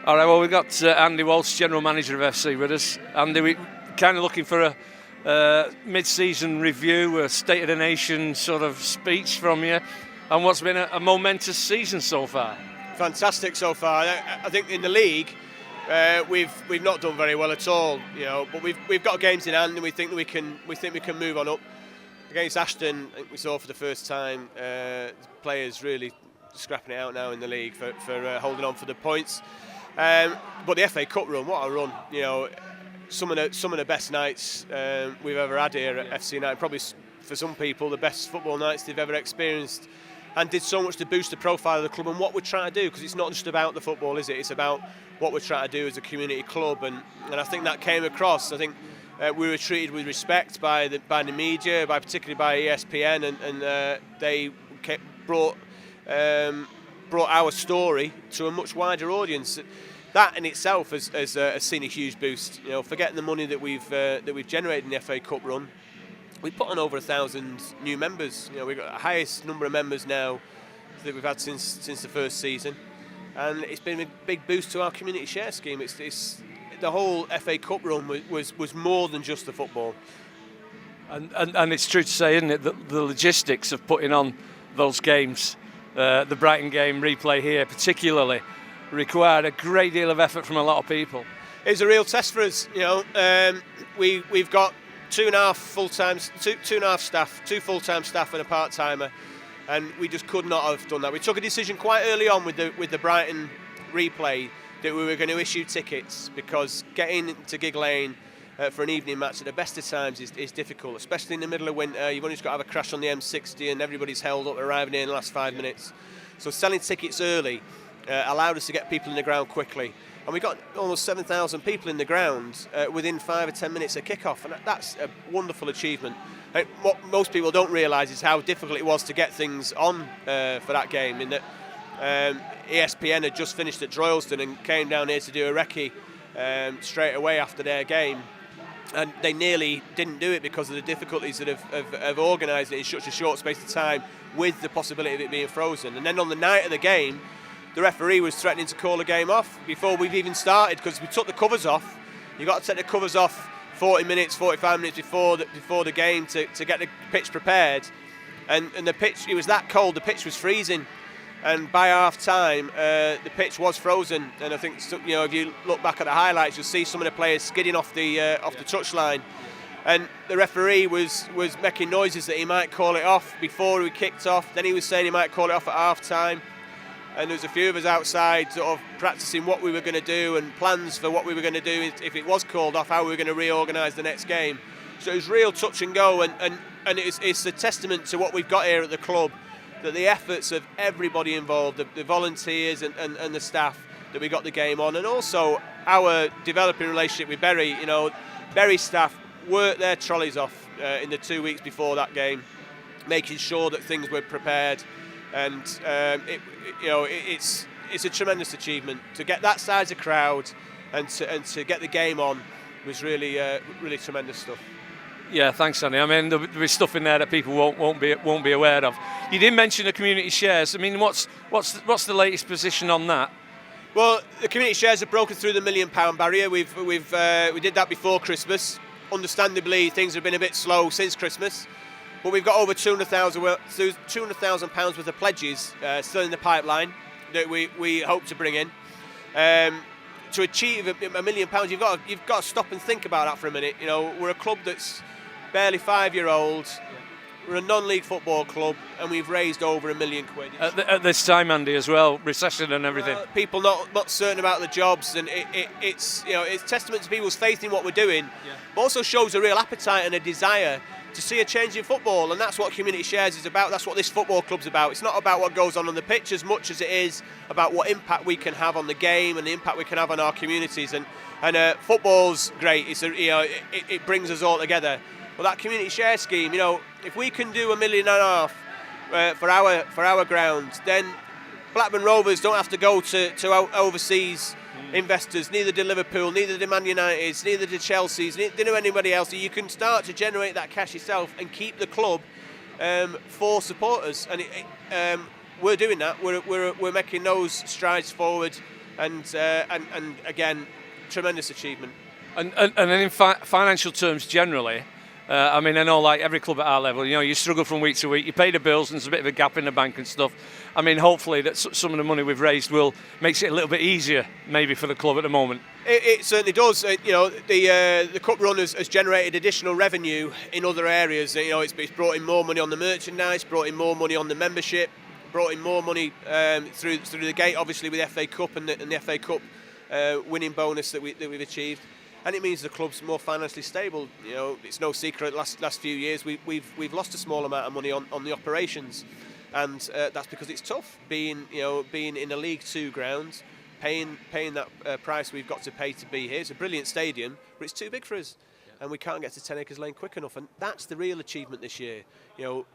All right, well, we've got Andy Walsh, General Manager of FC, with us. Andy, we're kind of looking for a mid-season review, a State of the Nation sort of speech from you, and what's been a momentous season so far. Fantastic so far. I think in the league, we've not done very well at all, but we've got games in hand, and we think we can move on up. Against Ashton, I think we saw for the first time players really scrapping it out now in the league for holding on for the points. But the FA Cup run, what a run! Some of the best nights we've ever had here at FC United. Probably for some people the best football nights they've ever experienced, and did so much to boost the profile of the club and what we're trying to do. Because it's not just about the football, is it? It's about what we're trying to do as a community club, and I think that came across. I think we were treated with respect by the media, particularly by ESPN, and they brought our story to a much wider audience. That in itself has seen a huge boost. Forgetting the money that we've generated in the FA Cup run, we put on over 1,000 new members. We've got the highest number of members now that we've had since the first season, and it's been a big boost to our community share scheme. It's the whole FA Cup run was more than just the football. And it's true to say, isn't it, that the logistics of putting on those games, the Brighton game replay here particularly, required a great deal of effort from a lot of people. It was a real test for us. We've got two full-time staff and a part-timer, and we just could not have done that. We took a decision quite early on with the Brighton replay that we were going to issue tickets, because getting to Gig Lane for an evening match at the best of times is difficult, especially in the middle of winter. You've only just got to have a crash on the M60 and everybody's held up arriving in the last 5 minutes. So selling tickets early allowed us to get people in the ground quickly, and we got almost 7,000 people in the ground within 5 or 10 minutes of kick-off, and that's a wonderful achievement. And what most people don't realise is how difficult it was to get things on for that game, in that ESPN had just finished at Droylsden and came down here to do a recce straight away after their game, and they nearly didn't do it because of the difficulties of organising it in such a short space of time, with the possibility of it being frozen. And then on the night of the game, the referee was threatening to call the game off before we've even started, because we took the covers off. You've got to take the covers off 40 minutes, 45 minutes before the game to get the pitch prepared. And the pitch, it was that cold, the pitch was freezing. And by half time, the pitch was frozen. And I think, if you look back at the highlights, you'll see some of the players skidding off the touchline. And the referee was making noises that he might call it off before we kicked off. Then he was saying he might call it off at half time. And there was a few of us outside sort of practicing what we were going to do and plans for what we were going to do if it was called off, how we were going to reorganise the next game. So it was real touch and go, and it's a testament to what we've got here at the club, that the efforts of everybody involved, the volunteers and the staff, that we got the game on, and also our developing relationship with Bury. Bury staff worked their trolleys off in the 2 weeks before that game, making sure that things were prepared, and it's a tremendous achievement to get that size of crowd and to get the game on. Was really tremendous stuff. Yeah, thanks, Andy. I mean, there'll be stuff in there that people won't be aware of. You did mention the community shares. I mean, what's the latest position on that? Well, the community shares have broken through the £1 million barrier. We did that before Christmas. Understandably, things have been a bit slow since Christmas, but we've got over £200,000 worth of pledges still in the pipeline that we hope to bring in. To achieve £1 million, you've got to stop and think about that for a minute. We're a club that's barely 5 years old. We're a non-league football club, and we've raised over £1 million. At this time, Andy, as well, recession and everything. People not certain about the jobs, and it's testament to people's faith in what we're doing, but also shows a real appetite and a desire to see a change in football, and that's what Community Shares is about. That's what this football club's about. It's not about what goes on the pitch as much as it is about what impact we can have on the game and the impact we can have on our communities. And football's great. It brings us all together. But that Community Share scheme, if we can do £1.5 million for our ground, then Blackburn Rovers don't have to go to overseas investors, neither do Liverpool, neither do Man United, neither do Chelsea's, neither do anybody else. You can start to generate that cash yourself and keep the club for supporters, and we're doing that. We're making those strides forward and again, tremendous achievement. And then in financial terms generally, I mean, I know like every club at our level, you struggle from week to week, you pay the bills and there's a bit of a gap in the bank and stuff. I mean, hopefully that some of the money we've raised makes it a little bit easier maybe for the club at the moment. It certainly does. The cup run has generated additional revenue in other areas. It's brought in more money on the merchandise, brought in more money on the membership, brought in more money through the gate, obviously with the FA Cup and the FA Cup winning bonus that we've achieved. And it means the club's more financially stable. It's no secret. Last few years we've lost a small amount of money on the operations, and that's because it's tough being in a League Two ground, paying that price we've got to pay to be here. It's a brilliant stadium, but it's too big for us, and we can't get to 10 Acres Lane quick enough. And that's the real achievement this year.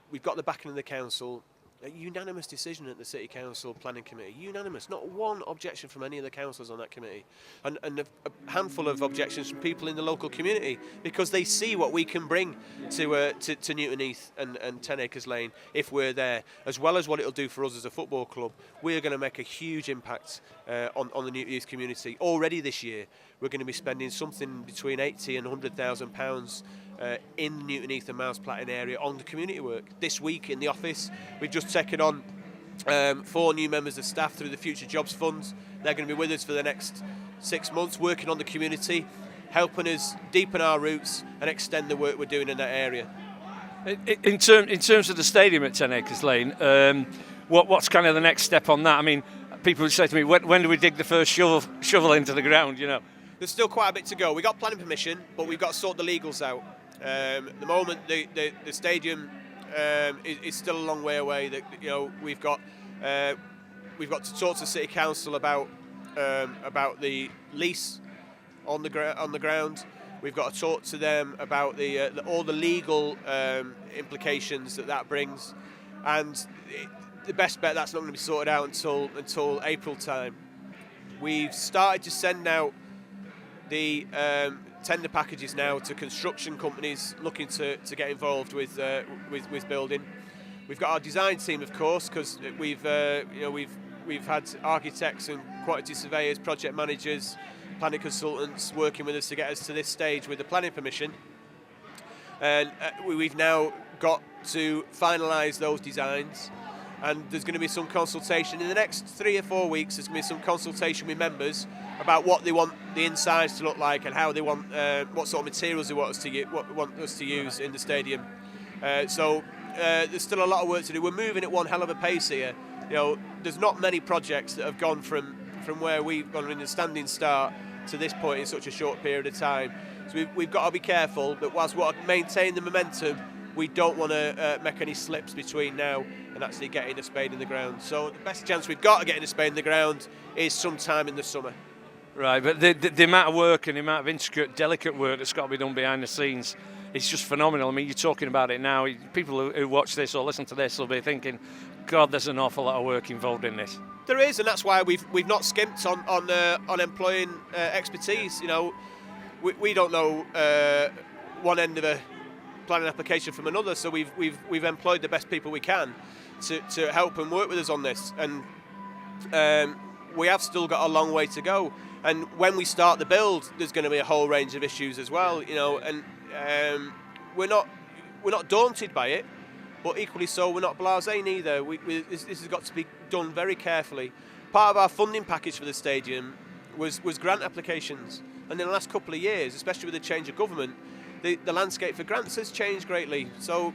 We've got the backing of the council. A unanimous decision at the City Council Planning Committee. Unanimous. Not one objection from any of the councillors on that committee. And a handful of objections from people in the local community, because they see what we can bring to Newton Heath and 10 Acres Lane if we're there, as well as what it'll do for us as a football club. We're going to make a huge impact on the Newton Heath community. Already this year, we're going to be spending something between £80,000 and £100,000 in Newton Heath and Miles Platting area on the community work. This week in the office, we've just taken on 4 new members of staff through the Future Jobs Funds. They're going to be with us for the next 6 months, working on the community, helping us deepen our roots and extend the work we're doing in that area. In terms of the stadium at 10 Acres Lane, what's kind of the next step on that? I mean, people would say to me, when do we dig the first shovel into the ground, There's still quite a bit to go. We got planning permission, but we've got to sort the legals out. At the moment, the stadium is still a long way away. We've got to talk to the City Council about the lease on the ground. We've got to talk to them about all the legal implications that brings, and the best bet that's not going to be sorted out until April time. We've started to send out the tender packages now to construction companies looking to get involved with building. We've got our design team, of course, because we've had architects and quantity surveyors, project managers, planning consultants working with us to get us to this stage with the planning permission. And we've now got to finalise those designs, and there's going to be some consultation in the next 3 or 4 weeks. There's going to be some consultation with members about what they want the insides to look like and how they want what sort of materials they want us to use in the stadium. So there's still a lot of work to do. We're moving at one hell of a pace here. There's not many projects that have gone from where we've gone in a standing start to this point in such a short period of time. So we've got to be careful that whilst we want to maintain the momentum, we don't want to make any slips between now and actually getting a spade in the ground. So the best chance we've got of getting a spade in the ground is sometime in the summer. Right, but the amount of work and the amount of intricate, delicate work that's got to be done behind the scenes, it's just phenomenal. I mean, you're talking about it now. People who watch this or listen to this will be thinking, God, there's an awful lot of work involved in this. There is, and that's why we've not skimped on employing expertise. We don't know one end of a planning application from another, so we've employed the best people we can to help and work with us on this, and we have still got a long way to go. And when we start the build, there's going to be a whole range of issues as well, and we're not daunted by it, but equally so we're not blasé neither. This has got to be done very carefully. Part of our funding package for the stadium was grant applications, and in the last couple of years, especially with the change of government, the landscape for grants has changed greatly. So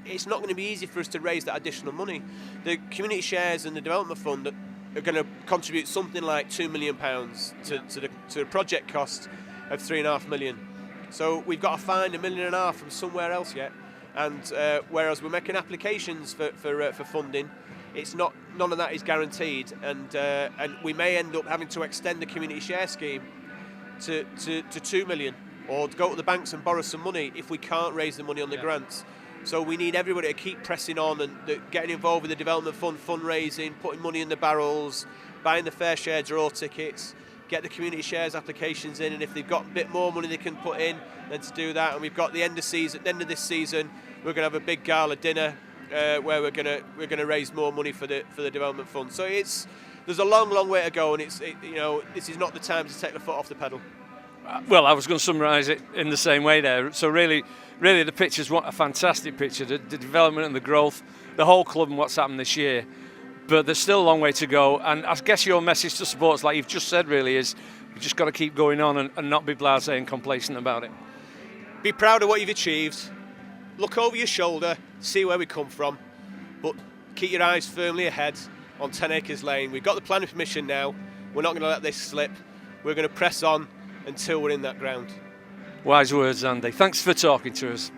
it's not going to be easy for us to raise that additional money. The community shares and the development fund are going to contribute something like £2 million to the project cost of £3.5 million. So we've got to find £1.5 million from somewhere else yet. And whereas we're making applications for funding, it's not, none of that is guaranteed, and we may end up having to extend the community share scheme to £2 million, or to go to the banks and borrow some money if we can't raise the money on the grants. So we need everybody to keep pressing on and getting involved with the development fund, fundraising, putting money in the barrels, buying the fair share draw tickets, get the community shares applications in, and if they've got a bit more money they can put in, then to do that. And we've got the end of this season, we're going to have a big gala dinner where we're going to raise more money for the development fund. So there's there's a long, long way to go, and this is not the time to take the foot off the pedal. Well, I was going to summarise it in the same way there. So really the picture's a fantastic picture, the development and the growth, the whole club and what's happened this year. But there's still a long way to go, and I guess your message to supporters, like you've just said, really is you've just got to keep going on and not be blasé and complacent about it. Be proud of what you've achieved. Look over your shoulder, see where we come from, but keep your eyes firmly ahead on 10 Acres Lane. We've got the planning permission now. We're not going to let this slip. We're going to press on until we're in that ground. Wise words, Andy. Thanks for talking to us.